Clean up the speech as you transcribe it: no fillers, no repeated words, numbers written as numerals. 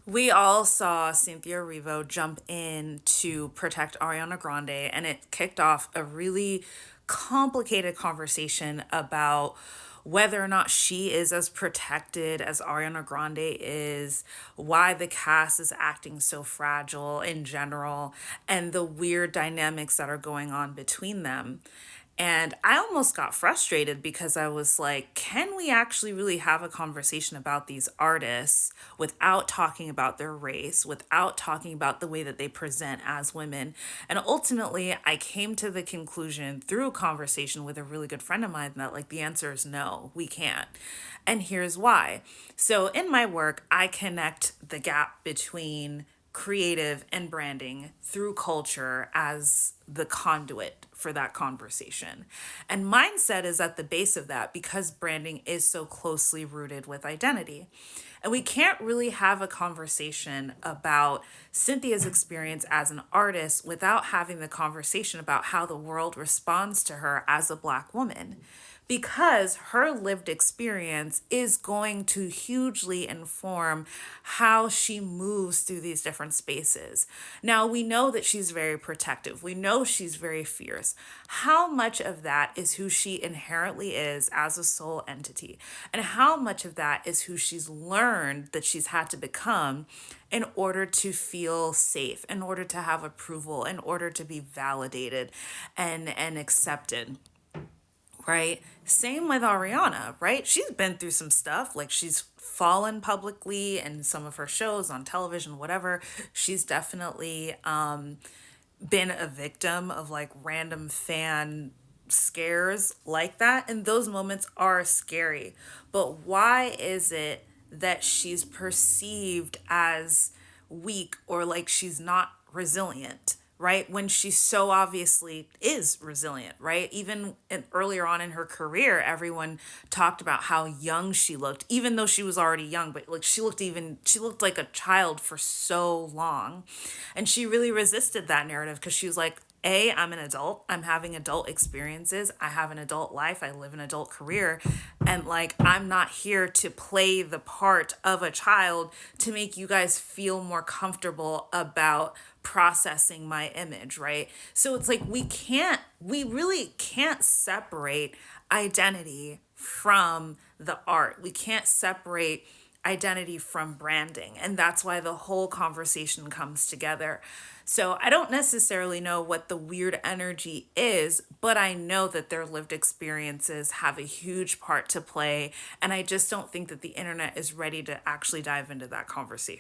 We all saw Cynthia Erivo jump in to protect Ariana Grande, and it kicked off a really complicated conversation about whether or not she is as protected as Ariana Grande is, why the cast is acting so fragile in general, and the weird dynamics that are going on between them. And I almost got frustrated because I was like, can we actually really have a conversation about these artists without talking about their race, without talking about the way that they present as women? And ultimately, I came to the conclusion through a conversation with a really good friend of mine that, like, the answer is no, we can't. And here's why. So, in my work, I connect the gap between creative and branding through culture as the conduit for that conversation. And mindset is at the base of that because branding is so closely rooted with identity. And we can't really have a conversation about Cynthia's experience as an artist without having the conversation about how the world responds to her as a Black woman, because her lived experience is going to hugely inform how she moves through these different spaces. Now, we know that she's very protective. We know she's very fierce. How much of that is who she inherently is as a soul entity? And how much of that is who she's learned that she's had to become in order to feel safe, in order to have approval, in order to be validated and accepted? Right? Same with Ariana, right? She's been through some stuff. Like, she's fallen publicly in some of her shows on television, whatever. She's definitely been a victim of like random fan scares like that. And those moments are scary. But why is it that she's perceived as weak or like she's not resilient? Right, when she so obviously is resilient, right? Even earlier on in her career, everyone talked about how young she looked, even though she was already young, but like she looked like a child for so long. And she really resisted that narrative because she was like, I'm an adult. I'm having adult experiences. I have an adult life. I live an adult career. And like, I'm not here to play the part of a child to make you guys feel more comfortable about processing my image, right? So it's like, we really can't separate identity from the art. We can't separate identity from branding. And that's why the whole conversation comes together. So I don't necessarily know what the weird energy is, but I know that their lived experiences have a huge part to play. And I just don't think that the internet is ready to actually dive into that conversation.